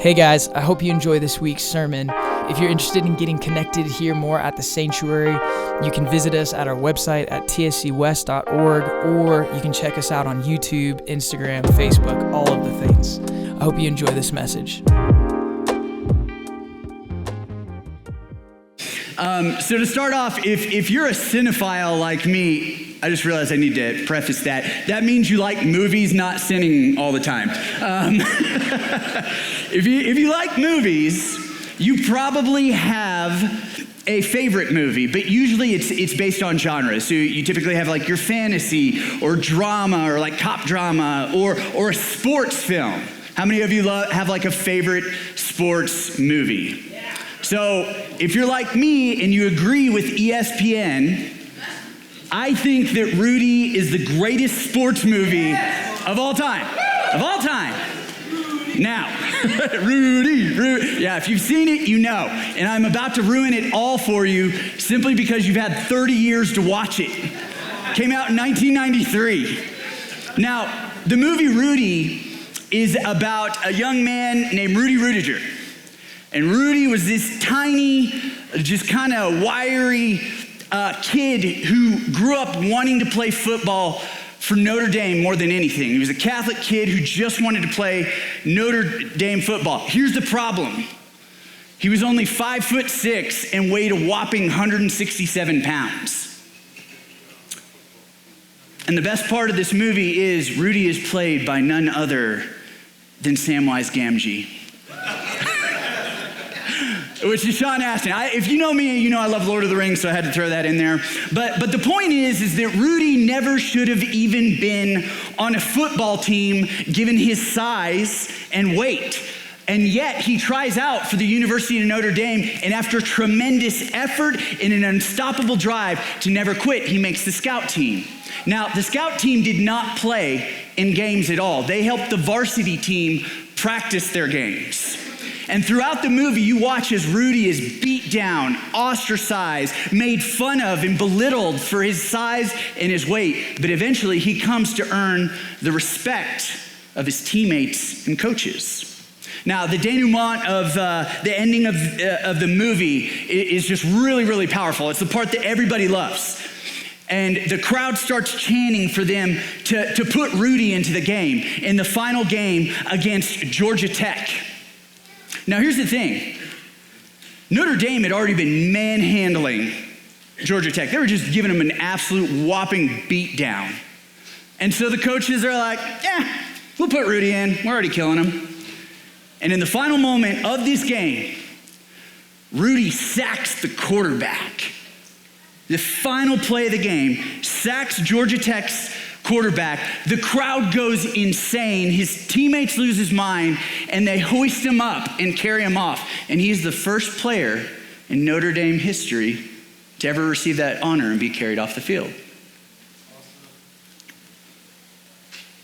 Hey guys, I hope you enjoy this week's sermon. If you're interested in getting connected here more at the sanctuary, you can visit us at our website at tscwest.org, or you can check us out on YouTube, Instagram, Facebook, all of the things. I hope you enjoy this message. So to start off, if you're a cinephile like me, I just realized I need to preface that. That means you like movies, not sinning all the time. If you like movies, you probably have a favorite movie, but usually it's based on genres. So you typically have like your fantasy or drama or like cop drama or a sports film. How many of you have like a favorite sports movie? So if you're like me and you agree with ESPN, I think that Rudy is the greatest sports movie of all time. Of all time. Now, Rudy. Yeah, if you've seen it, you know. And I'm about to ruin it all for you simply because you've had 30 years to watch it. Came out in 1993. Now, the movie Rudy is about a young man named Rudy Ruettiger. And Rudy was this tiny, just kind of wiry kid who grew up wanting to play football for Notre Dame more than anything. He was a Catholic kid who just wanted to play Notre Dame football. Here's the problem. He was only 5'6" and weighed a whopping 167 pounds. And the best part of this movie is Rudy is played by none other than Samwise Gamgee. Which is Sean Astin. If you know me, you know I love Lord of the Rings, so I had to throw that in there. But the point is that Rudy never should have even been on a football team given his size and weight. And yet he tries out for the University of Notre Dame, and after tremendous effort and an unstoppable drive to never quit, he makes the scout team. Now, the scout team did not play in games at all. They helped the varsity team practice their games. And throughout the movie, you watch as Rudy is beat down, ostracized, made fun of, and belittled for his size and his weight. But eventually, he comes to earn the respect of his teammates and coaches. Now, the denouement of the ending of the movie is just really, really powerful. It's the part that everybody loves. And the crowd starts chanting for them to put Rudy into the game in the final game against Georgia Tech. Now, here's the thing. Notre Dame had already been manhandling Georgia Tech. They were just giving them an absolute whopping beatdown. And so the coaches are like, yeah, we'll put Rudy in. We're already killing him. And in the final moment of this game, Rudy sacks the quarterback. The final play of the game, sacks Georgia Tech's quarterback. The crowd goes insane. His teammates lose his mind, and they hoist him up and carry him off. And he's the first player in Notre Dame history to ever receive that honor and be carried off the field.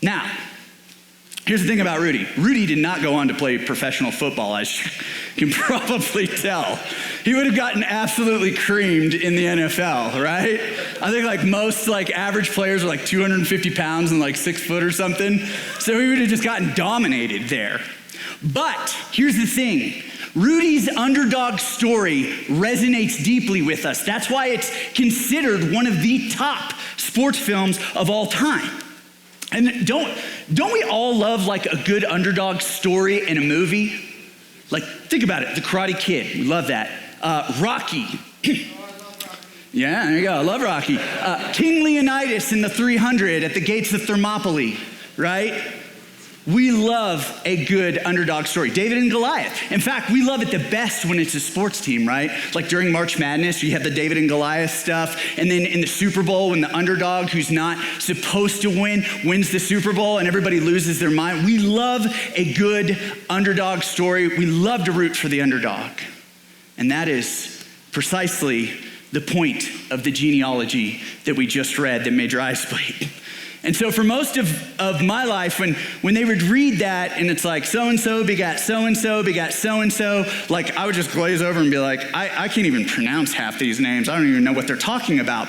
Now, here's the thing about Rudy. Rudy did not go on to play professional football, as you can probably tell. He would have gotten absolutely creamed in the NFL, right? I think like most like average players are like 250 pounds and like 6 foot or something. So he would have just gotten dominated there. But here's the thing. Rudy's underdog story resonates deeply with us. That's why it's considered one of the top sports films of all time. And don't we all love like a good underdog story in a movie? Like, think about it. The Karate Kid. We love that. Rocky. Yeah, there you go. I love Rocky. King Leonidas in the 300 at the gates of Thermopylae, right? We love a good underdog story. David and Goliath. In fact, we love it the best when it's a sports team, right? Like during March Madness, you have the David and Goliath stuff. And then in the Super Bowl, when the underdog who's not supposed to win wins the Super Bowl and everybody loses their mind. We love a good underdog story. We love to root for the underdog. And that is precisely the point of the genealogy that we just read that made your eyes bleed. And so for most of my life, when they would read that and it's like so-and-so begat so-and-so begat so-and-so, like I would just glaze over and be like, I can't even pronounce half these names. I don't even know what they're talking about.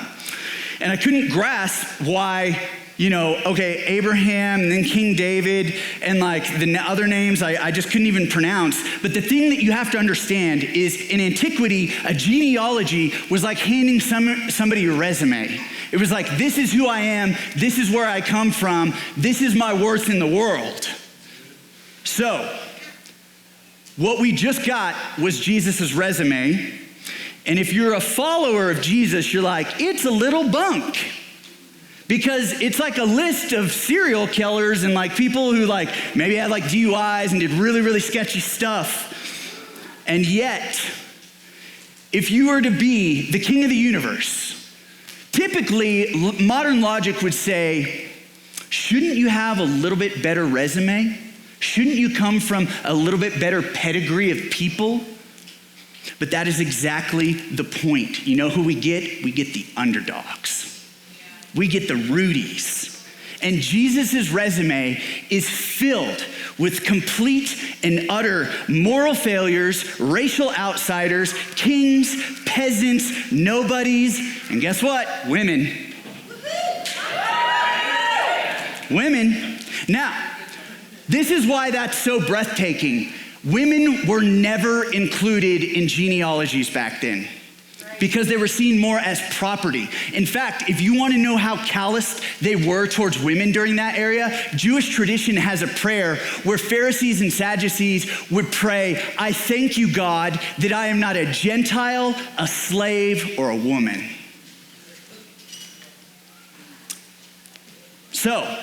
And I couldn't grasp why okay, Abraham and then King David and like the other names I just couldn't even pronounce. But the thing that you have to understand is in antiquity, a genealogy was like handing somebody a resume. It was like, this is who I am, this is where I come from, this is my worth in the world. So, what we just got was Jesus' resume. And if you're a follower of Jesus, you're like, it's a little bunk. Because it's like a list of serial killers and like people who like maybe had like DUIs and did really, really sketchy stuff. And yet, if you were to be the king of the universe, typically, modern logic would say, shouldn't you have a little bit better resume? Shouldn't you come from a little bit better pedigree of people? But that is exactly the point. You know who we get? We get the underdogs. We get the Rudies. And Jesus' resume is filled with complete and utter moral failures, racial outsiders, kings, peasants, nobodies, and guess what? Women. Women. Now, this is why that's so breathtaking. Women were never included in genealogies back then, because they were seen more as property. In fact, if you want to know how calloused they were towards women during that area, Jewish tradition has a prayer where Pharisees and Sadducees would pray, I thank you, God, that I am not a Gentile, a slave, or a woman. So,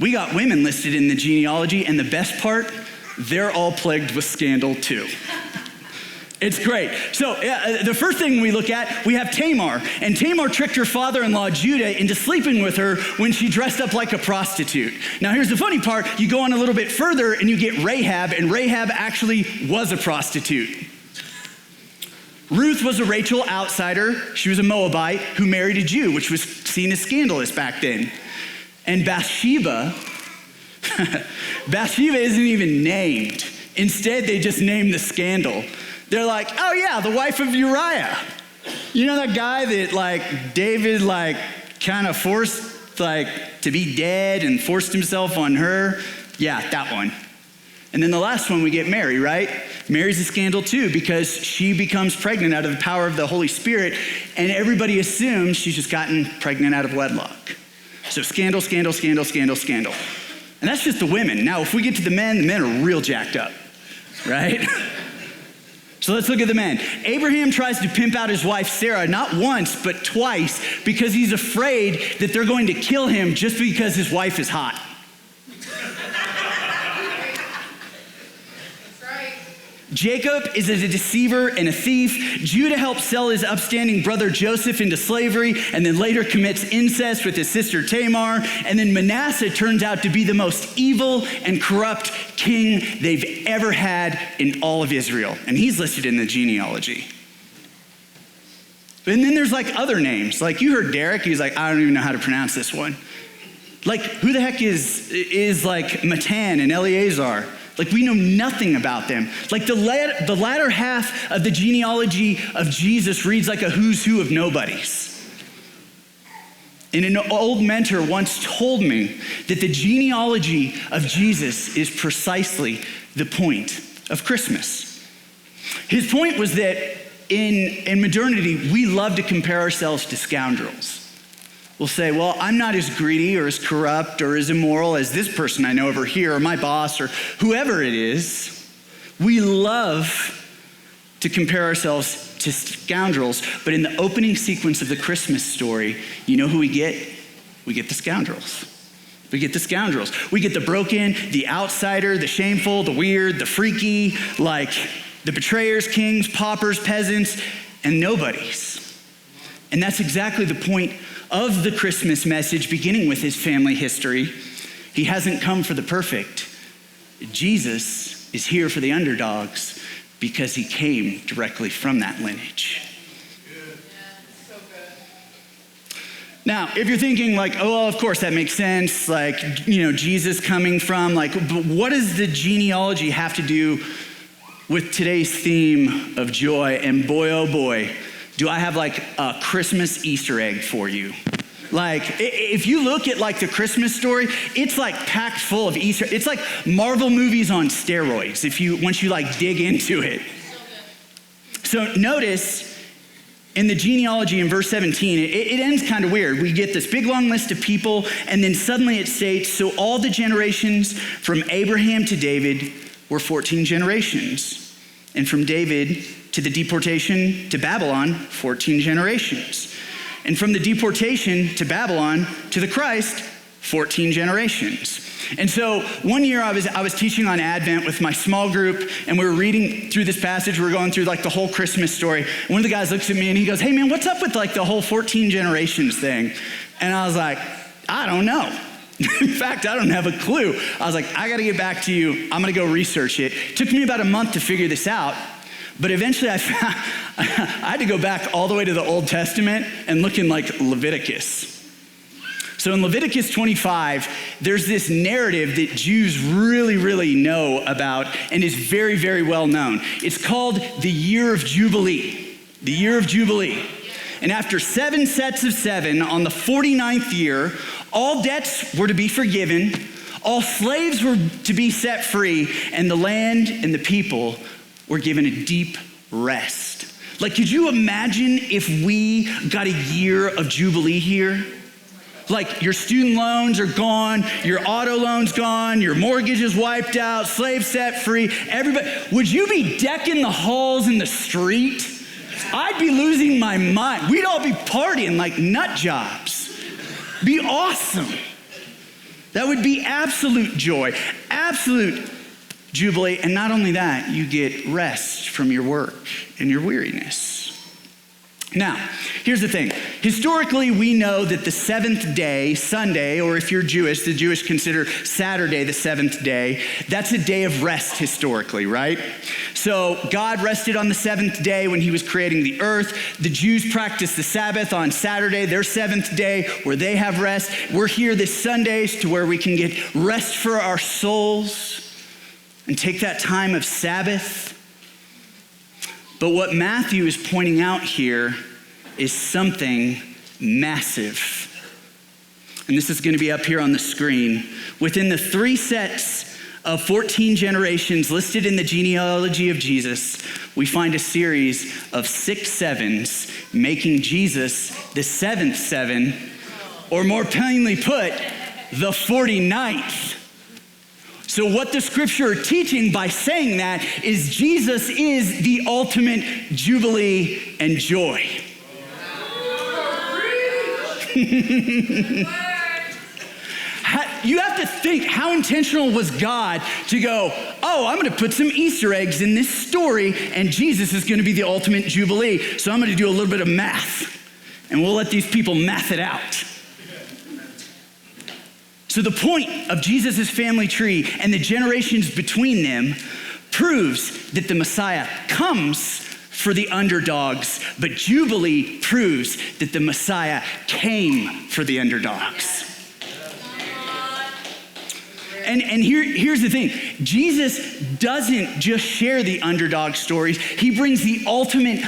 we got women listed in the genealogy, and the best part, they're all plagued with scandal too. It's great. So the first thing we look at, we have Tamar. And Tamar tricked her father-in-law, Judah, into sleeping with her when she dressed up like a prostitute. Now here's the funny part. You go on a little bit further and you get Rahab, and Rahab actually was a prostitute. Ruth was a Rachel outsider. She was a Moabite who married a Jew, which was seen as scandalous back then. And Bathsheba isn't even named. Instead, they just named the scandal. They're like, oh yeah, the wife of Uriah. You know that guy that like David like kind of forced like to be dead and forced himself on her? Yeah, that one. And then the last one we get Mary, right? Mary's a scandal too because she becomes pregnant out of the power of the Holy Spirit, and everybody assumes she's just gotten pregnant out of wedlock. So scandal, scandal, scandal, scandal, scandal. And that's just the women. Now, if we get to the men are real jacked up, right? So let's look at the men. Abraham tries to pimp out his wife Sarah not once, but twice, because he's afraid that they're going to kill him just because his wife is hot. Jacob is a deceiver and a thief. Judah helps sell his upstanding brother Joseph into slavery and then later commits incest with his sister Tamar. And then Manasseh turns out to be the most evil and corrupt king they've ever had in all of Israel. And he's listed in the genealogy. And then there's like other names. Like you heard Derek, he's like, I don't even know how to pronounce this one. Like who the heck is like Matan and Eleazar? Like we know nothing about them. Like the latter half of the genealogy of Jesus reads like a who's who of nobodies. And an old mentor once told me that the genealogy of Jesus is precisely the point of Christmas. His point was that in modernity, we love to compare ourselves to scoundrels. We'll say, well, I'm not as greedy or as corrupt or as immoral as this person I know over here or my boss or whoever it is. We love to compare ourselves to scoundrels, but in the opening sequence of the Christmas story, you know who we get? We get the scoundrels. We get the scoundrels. We get the broken, the outsider, the shameful, the weird, the freaky, like the betrayers, kings, paupers, peasants, and nobodies. And that's exactly the point of the Christmas message, beginning with his family history. He hasn't come for the perfect. Jesus is here for the underdogs because he came directly from that lineage. Now, if you're thinking like, oh, well, of course that makes sense, like, you know, Jesus coming from, like, but what does the genealogy have to do with today's theme of joy? And boy, oh boy, do I have like a Christmas Easter egg for you. Like, if you look at like the Christmas story, it's like packed full of Easter. It's like Marvel movies on steroids once you like dig into it. So notice in the genealogy in verse 17, it ends kind of weird. We get this big long list of people, and then suddenly it states, so all the generations from Abraham to David were 14 generations. And from David to the deportation to Babylon, 14 generations. And from the deportation to Babylon to the Christ, 14 generations. And so one year I was teaching on Advent with my small group, and we were reading through this passage. We were going through like the whole Christmas story. And one of the guys looks at me and he goes, hey man, what's up with like the whole 14 generations thing? And I was like, I don't know. In fact, I don't have a clue. I was like, I gotta get back to you. I'm gonna go research it. It took me about a month to figure this out, but eventually I had to go back all the way to the Old Testament and look in like Leviticus. So in Leviticus 25, there's this narrative that Jews really, really know about and is very, very well known. It's called the Year of Jubilee. The Year of Jubilee. And after 7 sets of 7, on the 49th year, all debts were to be forgiven, all slaves were to be set free, and the land and the people were given a deep rest. Like, could you imagine if we got a year of Jubilee here? Like, your student loans are gone, your auto loan's gone, your mortgage is wiped out, slaves set free, everybody. Would you be decking the halls in the street? I'd be losing my mind. We'd all be partying like nut jobs. Be awesome. That would be absolute joy, absolute jubilee. And not only that, you get rest from your work and your weariness. Now, here's the thing. Historically, we know that the seventh day, Sunday, or if you're Jewish, the Jewish consider Saturday the seventh day. That's a day of rest historically, right? So God rested on the seventh day when he was creating the earth. The Jews practice the Sabbath on Saturday, their seventh day, where they have rest. We're here this Sundays to where we can get rest for our souls and take that time of Sabbath. But what Matthew is pointing out here is something massive. And this is going to be up here on the screen. Within the 3 sets of 14 generations listed in the genealogy of Jesus, we find a series of 6 sevens, making Jesus the 7th 7, or more plainly put, the 49th. So what the scripture are teaching by saying that is Jesus is the ultimate jubilee and joy. You have to think, how intentional was God to go, oh, I'm going to put some Easter eggs in this story and Jesus is going to be the ultimate jubilee. So I'm going to do a little bit of math and we'll let these people math it out. So the point of Jesus' family tree and the generations between them proves that the Messiah comes for the underdogs, but Jubilee proves that the Messiah came for the underdogs. And here's the thing. Jesus doesn't just share the underdog stories. He brings the ultimate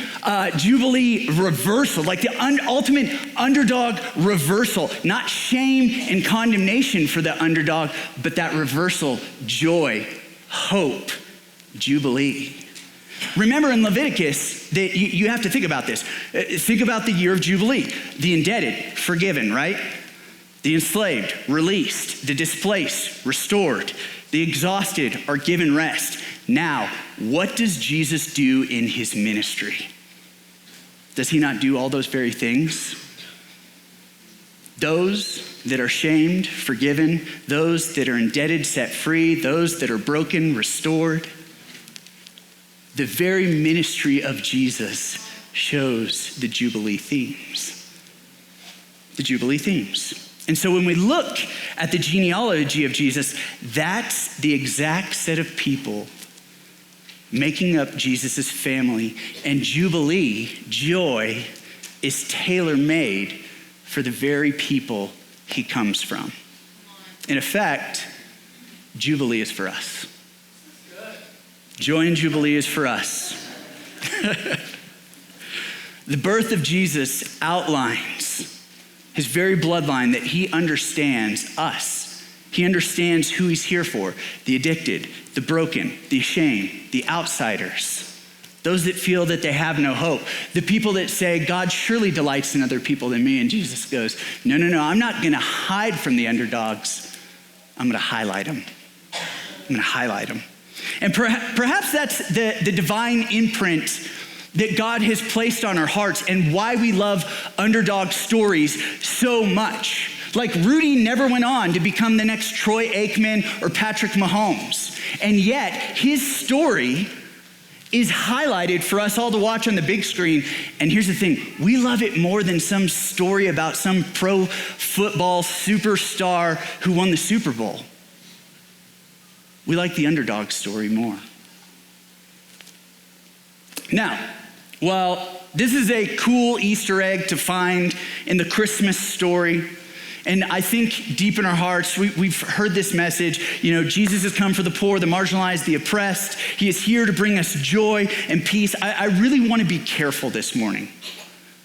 Jubilee reversal, like the ultimate underdog reversal. Not shame and condemnation for the underdog, but that reversal, joy, hope, Jubilee. Remember in Leviticus, that you have to think about this. Think about the year of Jubilee. The indebted, forgiven, right? The enslaved, released. The displaced, restored. The exhausted are given rest. Now, what does Jesus do in his ministry? Does he not do all those very things? Those that are shamed, forgiven. Those that are indebted, set free. Those that are broken, restored. The very ministry of Jesus shows the Jubilee themes. The Jubilee themes. And so when we look at the genealogy of Jesus, that's the exact set of people making up Jesus' family. And Jubilee, joy, is tailor-made for the very people he comes from. In effect, Jubilee is for us. Joy and Jubilee is for us. The birth of Jesus outlines his very bloodline, that he understands us. He understands who he's here for: the addicted, the broken, the ashamed, the outsiders, those that feel that they have no hope, the people that say, God surely delights in other people than me. And Jesus goes, no, I'm not gonna hide from the underdogs. I'm gonna highlight them. I'm gonna highlight them. And perhaps that's the divine imprint that God has placed on our hearts and why we love underdog stories so much. Like Rudy never went on to become the next Troy Aikman or Patrick Mahomes. And yet his story is highlighted for us all to watch on the big screen. And here's the thing, we love it more than some story about some pro football superstar who won the Super Bowl. We like the underdog story more. Now, well, this is a cool Easter egg to find in the Christmas story. And I think deep in our hearts, we've heard this message, Jesus has come for the poor, the marginalized, the oppressed. He is here to bring us joy and peace. I really want to be careful this morning.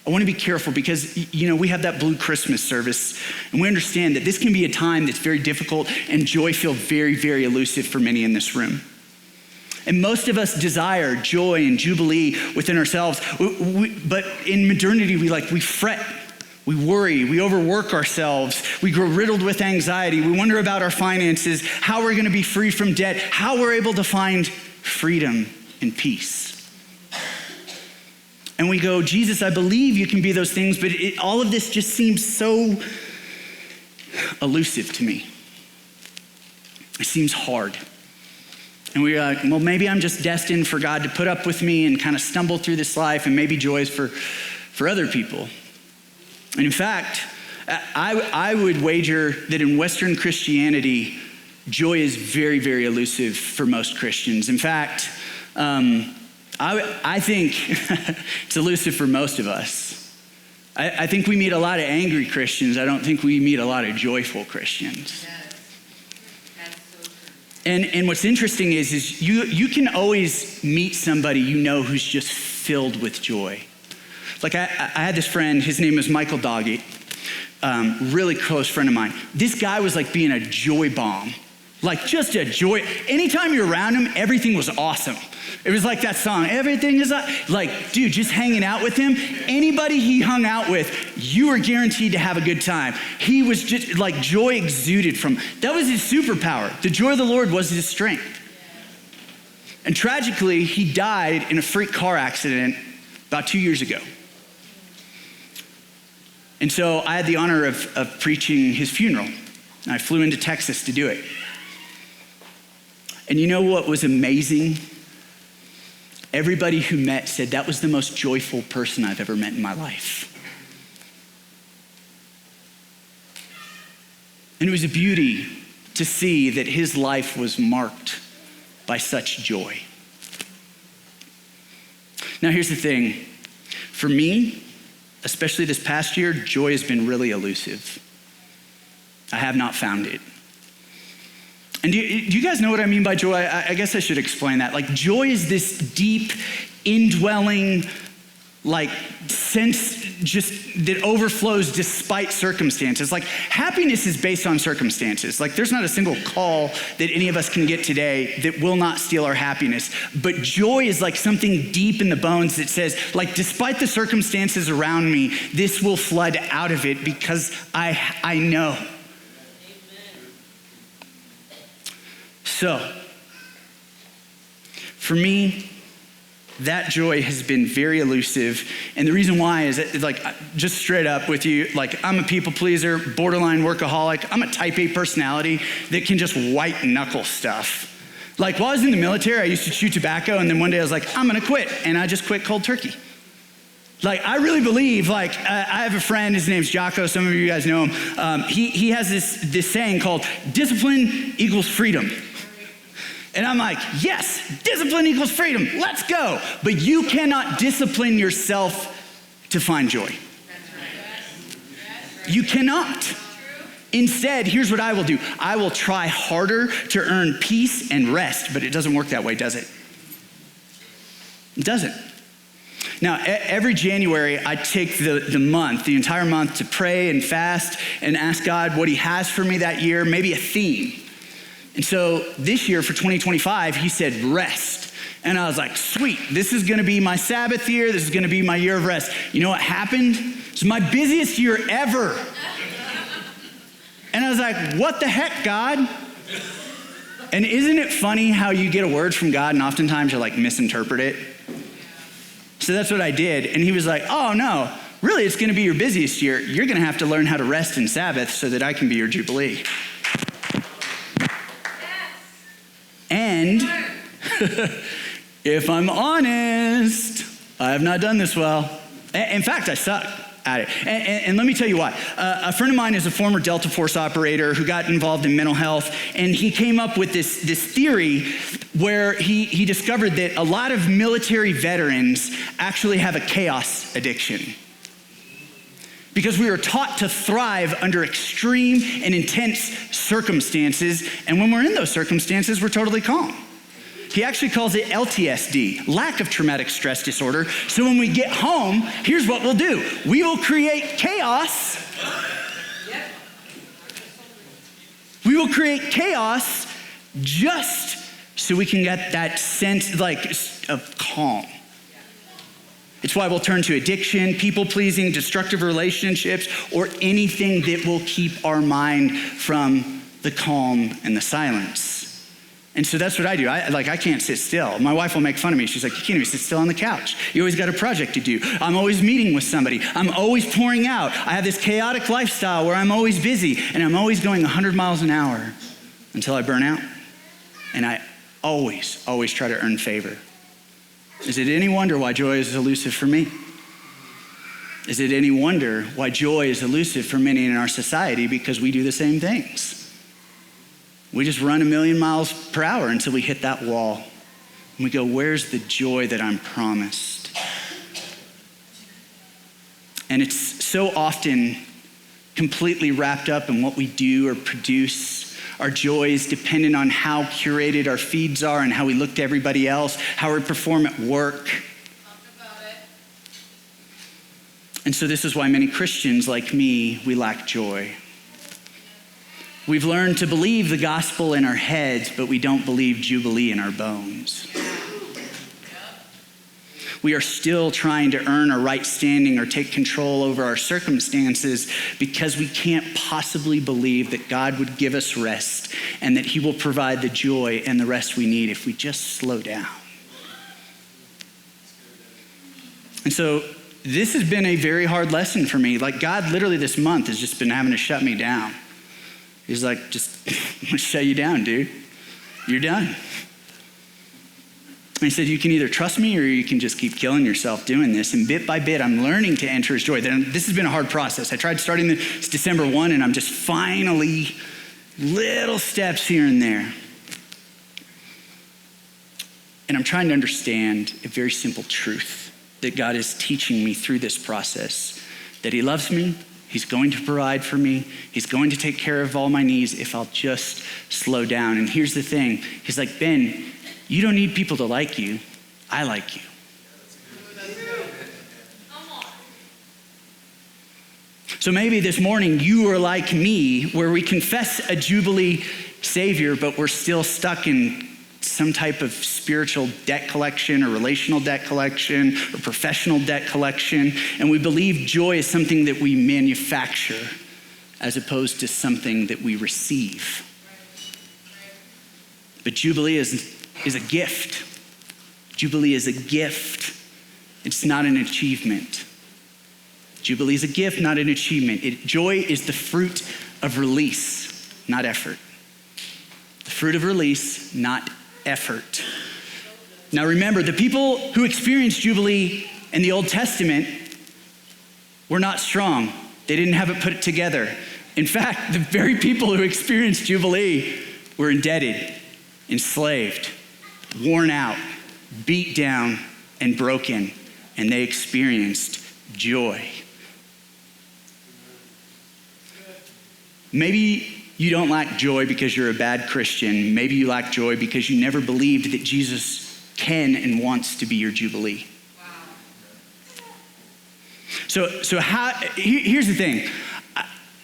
I want to be careful because, we have that blue Christmas service, and we understand that this can be a time that's very difficult and joy feel very, very elusive for many in this room. And most of us desire joy and jubilee within ourselves, but in modernity, we fret. We worry, we overwork ourselves, we grow riddled with anxiety, we wonder about our finances, how we're gonna be free from debt, how we're able to find freedom and peace. And we go, Jesus, I believe you can be those things, but all of this just seems so elusive to me. It seems hard. And we're like, well, maybe I'm just destined for God to put up with me and kind of stumble through this life, and maybe joy is for other people. And in fact, I would wager that in Western Christianity, joy is very, very elusive for most Christians. In fact, I think it's elusive for most of us. I think we meet a lot of angry Christians. I don't think we meet a lot of joyful Christians. Yes. That's so true. And what's interesting is you can always meet somebody who's just filled with joy. Like I had this friend, his name was Michael Doggett, really close friend of mine. This guy was like being a joy bomb, like just a joy. Anytime you're around him, everything was awesome. It was like that song, everything is like, dude, just hanging out with him. Anybody he hung out with, you were guaranteed to have a good time. He was just like joy exuded from, that was his superpower. The joy of the Lord was his strength. And tragically, he died in a freak car accident about 2 years ago. And so I had the honor of preaching his funeral. And I flew into Texas to do it. And you know what was amazing? Everybody who met said that was the most joyful person I've ever met in my life. And it was a beauty to see that his life was marked by such joy. Now here's the thing. For me, especially this past year, joy has been really elusive. I have not found it. And do you guys know what I mean by joy? I guess I should explain that. Like joy is this deep, indwelling, like sense just that overflows despite circumstances. Like happiness is based on circumstances. Like there's not a single call that any of us can get today that will not steal our happiness. But joy is like something deep in the bones that says, like, despite the circumstances around me, this will flood out of it because I know. Amen. So, for me, that joy has been very elusive. And the reason why is that, like, just straight up with you, like, I'm a people pleaser, borderline workaholic. I'm a type A personality that can just white knuckle stuff. Like, while I was in the military, I used to chew tobacco, and then one day I was like, I'm gonna quit. And I just quit cold turkey. Like, I really believe, like, I have a friend, his name's Jocko, some of you guys know him. He has this saying called discipline equals freedom. And I'm like, yes, discipline equals freedom, let's go. But you cannot discipline yourself to find joy. You cannot. Instead, here's what I will do. I will try harder to earn peace and rest, but it doesn't work that way, does it? It doesn't. Now, every January, I take the entire month to pray and fast and ask God what he has for me that year, maybe a theme. And so this year for 2025, he said rest. And I was like, sweet, this is gonna be my Sabbath year. This is gonna be my year of rest. You know what happened? It's my busiest year ever. And I was like, what the heck, God? And isn't it funny how you get a word from God and oftentimes you like misinterpret it? So that's what I did. And he was like, oh no, really it's gonna be your busiest year. You're gonna have to learn how to rest in Sabbath so that I can be your Jubilee. And if I'm honest, I have not done this well. In fact, I suck at it. And let me tell you why. A friend of mine is a former Delta Force operator who got involved in mental health, and he came up with this theory where he discovered that a lot of military veterans actually have a chaos addiction. Because we are taught to thrive under extreme and intense circumstances, and when we're in those circumstances, we're totally calm. He actually calls it LTSD, lack of traumatic stress disorder. So when we get home, here's what we'll do. We will create chaos. We will create chaos just so we can get that sense of calm. It's why we'll turn to addiction, people-pleasing, destructive relationships, or anything that will keep our mind from the calm and the silence. And so that's what I do. I can't sit still. My wife will make fun of me. She's like, you can't even sit still on the couch. You always got a project to do. I'm always meeting with somebody. I'm always pouring out. I have this chaotic lifestyle where I'm always busy, and I'm always going 100 miles an hour until I burn out. And I always try to earn favor. Is it any wonder why joy is elusive for me? Is it any wonder why joy is elusive for many in our society? Because we do the same things. We just run 1,000,000 miles per hour until we hit that wall. And we go, where's the joy that I'm promised? And it's so often completely wrapped up in what we do or produce. Our joy is dependent on how curated our feeds are and how we look to everybody else, how we perform at work. And so this is why many Christians like me, we lack joy. We've learned to believe the gospel in our heads, but we don't believe Jubilee in our bones. We are still trying to earn a right standing or take control over our circumstances because we can't possibly believe that God would give us rest and that he will provide the joy and the rest we need if we just slow down. And so this has been a very hard lesson for me. Like God literally this month has just been having to shut me down. He's like, I'm gonna shut you down, dude. You're done. And he said, you can either trust me or you can just keep killing yourself doing this. And bit by bit, I'm learning to enter his joy. This has been a hard process. I tried starting this December 1, and I'm just finally little steps here and there. And I'm trying to understand a very simple truth that God is teaching me through this process, that he loves me, he's going to provide for me, he's going to take care of all my needs if I'll just slow down. And here's the thing, he's like, Ben, you don't need people to like you. I like you. So maybe this morning you are like me, where we confess a Jubilee Savior, but we're still stuck in some type of spiritual debt collection or relational debt collection or professional debt collection. And we believe joy is something that we manufacture as opposed to something that we receive. But Jubilee is a gift. Jubilee is a gift. It's not an achievement. Jubilee is a gift, not an achievement. Joy is the fruit of release, not effort. The fruit of release, not effort. Now remember, the people who experienced Jubilee in the Old Testament were not strong. They didn't have it put together. In fact, the very people who experienced Jubilee were indebted, enslaved, worn out, beat down, and broken, and they experienced joy. Maybe you don't lack joy because you're a bad Christian. Maybe you lack joy because you never believed that Jesus can and wants to be your Jubilee. Here's the thing.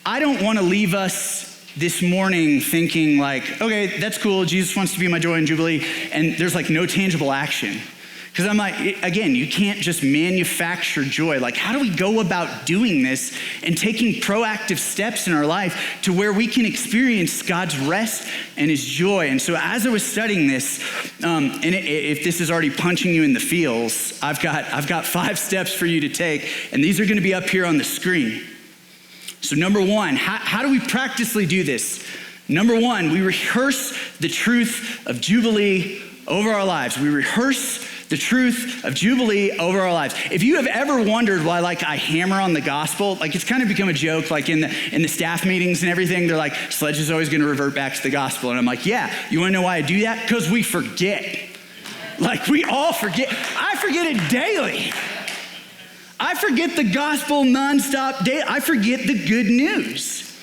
I don't want to leave us this morning thinking like, okay, that's cool. Jesus wants to be my joy and jubilee. And there's like no tangible action. Because I'm like, again, you can't just manufacture joy. Like, how do we go about doing this and taking proactive steps in our life to where we can experience God's rest and his joy? And so as I was studying this, if this is already punching you in the feels, I've got 5 steps for you to take, and these are going to be up here on the screen. So number 1, how do we practically do this? Number 1, we rehearse the truth of Jubilee over our lives. We rehearse the truth of Jubilee over our lives. If you have ever wondered why like I hammer on the gospel, like it's kind of become a joke, like in the staff meetings and everything, they're like, Sledge is always gonna revert back to the gospel. And I'm like, yeah, you wanna know why I do that? Because we forget. Like we all forget. I forget it daily. I forget the gospel nonstop day. I forget the good news.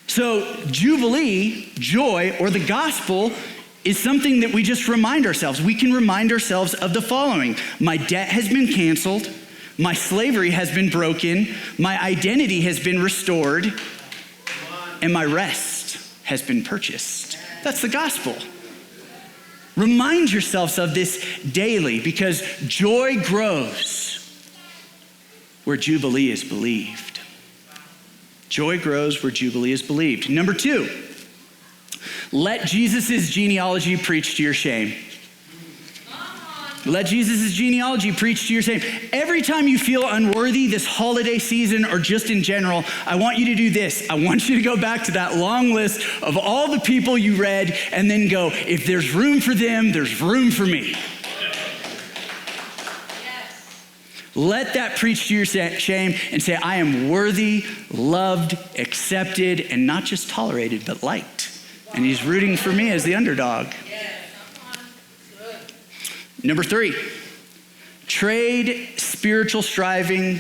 So Jubilee, joy, or the gospel is something that we just remind ourselves. We can remind ourselves of the following. My debt has been canceled. My slavery has been broken. My identity has been restored. And my rest has been purchased. That's the gospel. Remind yourselves of this daily because joy grows where Jubilee is believed. Joy grows where Jubilee is believed. Number 2, let Jesus' genealogy preach to your shame. Let Jesus' genealogy preach to your shame. Every time you feel unworthy this holiday season or just in general, I want you to do this. I want you to go back to that long list of all the people you read and then go, if there's room for them, there's room for me. Let that preach to your shame and say, I am worthy, loved, accepted, and not just tolerated, but liked. And he's rooting for me as the underdog. Number 3, trade spiritual striving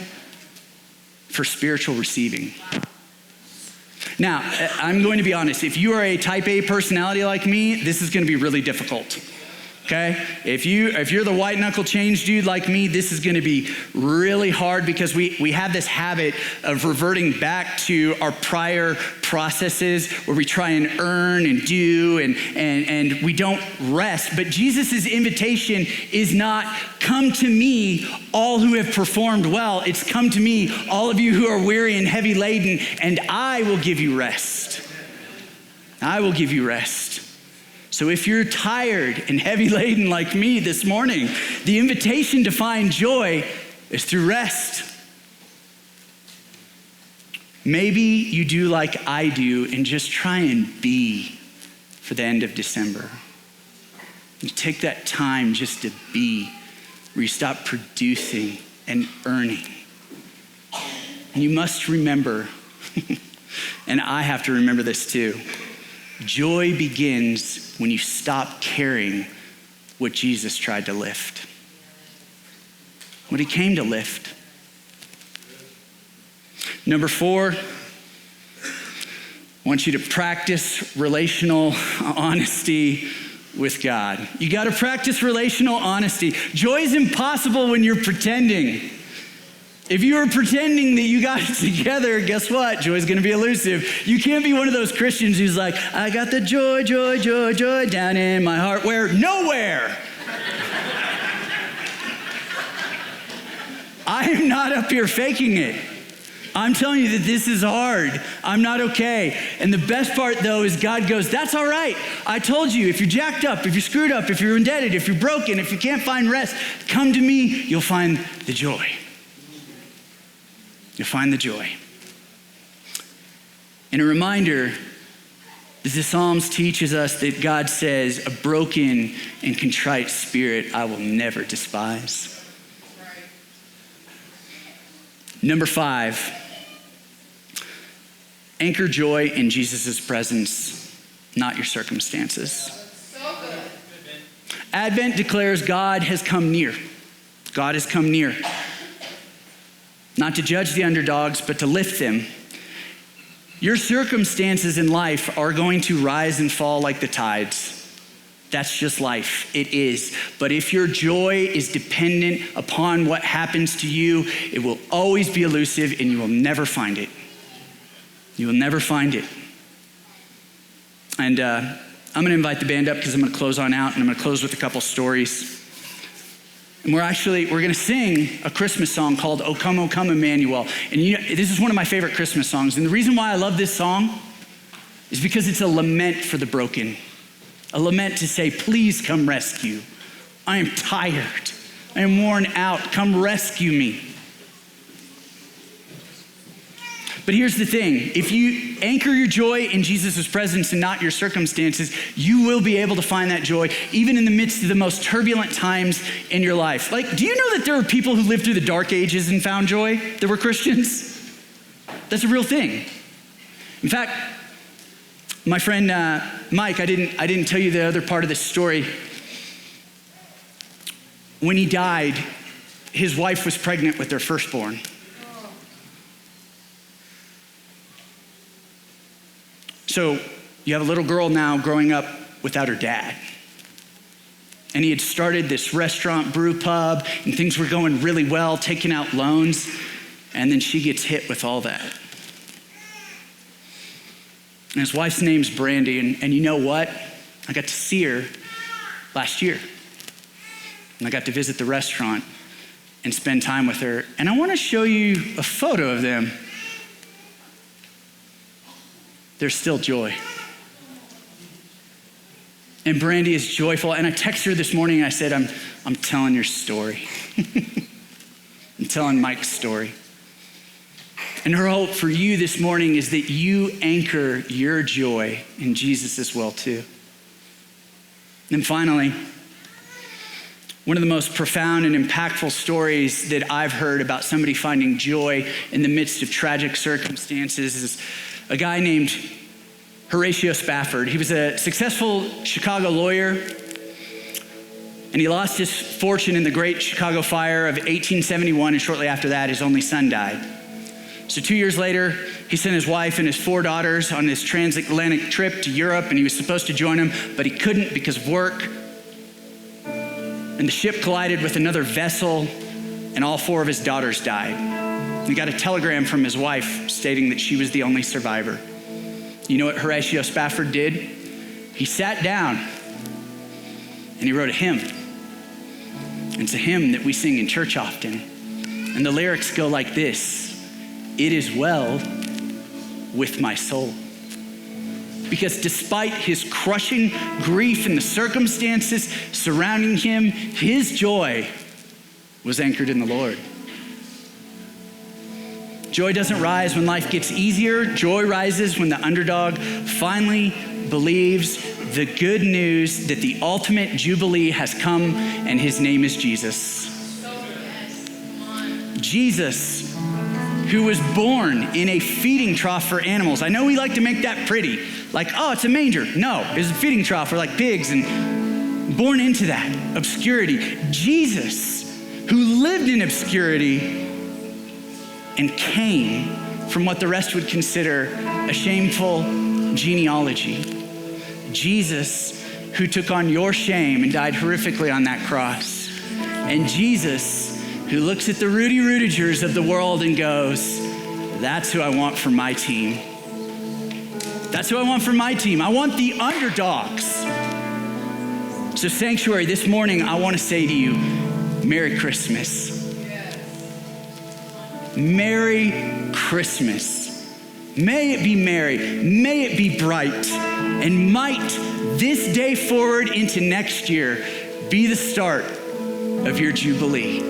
for spiritual receiving. Now, I'm going to be honest. If you are a type A personality like me, this is going to be really difficult. Okay? If you're the white knuckle change dude like me, this is going to be really hard because we have this habit of reverting back to our prior processes where we try and earn and do and we don't rest. But Jesus' invitation is not come to me, all who have performed well. It's come to me, all of you who are weary and heavy laden, and I will give you rest. I will give you rest. So if you're tired and heavy laden like me this morning, the invitation to find joy is through rest. Maybe you do like I do and just try and be for the end of December. You take that time just to be, where you stop producing and earning. And you must remember, and I have to remember this too, joy begins when you stop carrying what Jesus tried to lift. What he came to lift. Number 4, I want you to practice relational honesty with God. You got to practice relational honesty. Joy is impossible when you're pretending. If you are pretending that you got it together, guess what? Joy's gonna be elusive. You can't be one of those Christians who's like, I got the joy, joy, joy, joy down in my heart. Where? Nowhere. I am not up here faking it. I'm telling you that this is hard. I'm not okay. And the best part though is God goes, that's all right. I told you, if you're jacked up, if you're screwed up, if you're indebted, if you're broken, if you can't find rest, come to me, you'll find the joy. You'll find the joy. And a reminder that the Psalms teaches us that God says, a broken and contrite spirit I will never despise. Number 5, anchor joy in Jesus' presence, not your circumstances. So good. Advent declares God has come near. God has come near. Not to judge the underdogs, but to lift them. Your circumstances in life are going to rise and fall like the tides. That's just life. It is. But if your joy is dependent upon what happens to you, it will always be elusive and you will never find it. You will never find it. And I'm going to invite the band up because I'm going to close on out, and I'm going to close with a couple stories. And we're going to sing a Christmas song called O Come, Emmanuel. And this is one of my favorite Christmas songs. And the reason why I love this song is because it's a lament for the broken. A lament to say, please come rescue. I am tired. I am worn out. Come rescue me. But here's the thing. If you anchor your joy in Jesus' presence and not your circumstances, you will be able to find that joy even in the midst of the most turbulent times in your life. Like, do you know that there are people who lived through the dark ages and found joy that were Christians? That's a real thing. In fact, my friend Mike, I didn't tell you the other part of this story. When he died, his wife was pregnant with their firstborn. So you have a little girl now growing up without her dad. And he had started this restaurant brew pub, and things were going really well, taking out loans, and then she gets hit with all that. And his wife's name's Brandy, and you know what? I got to see her last year. And I got to visit the restaurant and spend time with her. And I want to show you a photo of them. There's still joy. And Brandy is joyful. And I texted her this morning and I said, I'm telling your story. I'm telling Mike's story. And her hope for you this morning is that you anchor your joy in Jesus as well too. And finally, one of the most profound and impactful stories that I've heard about somebody finding joy in the midst of tragic circumstances is a guy named Horatio Spafford. He was a successful Chicago lawyer, and he lost his fortune in the Great Chicago Fire of 1871, and shortly after that, his only son died. So 2 years later, he sent his wife and his 4 daughters on this transatlantic trip to Europe, and he was supposed to join them, but he couldn't because of work. And the ship collided with another vessel, and all 4 of his daughters died. He got a telegram from his wife stating that she was the only survivor. You know what Horatio Spafford did? He sat down and he wrote a hymn. It's a hymn that we sing in church often. And the lyrics go like this: "It is well with my soul." Because despite his crushing grief and the circumstances surrounding him, his joy was anchored in the Lord. Joy doesn't rise when life gets easier. Joy rises when the underdog finally believes the good news that the ultimate jubilee has come, and his name is Jesus. Jesus, who was born in a feeding trough for animals. I know we like to make that pretty, like, oh, it's a manger. No, it was a feeding trough for like pigs, and born into that obscurity. Jesus, who lived in obscurity and came from what the rest would consider a shameful genealogy. Jesus, who took on your shame and died horrifically on that cross. And Jesus, who looks at the Rudy Rudigers of the world and goes, that's who I want for my team. That's who I want for my team. I want the underdogs. So Sanctuary, this morning, I want to say to you, Merry Christmas. Merry Christmas. May it be merry. May it be bright. And might this day forward into next year be the start of your Jubilee.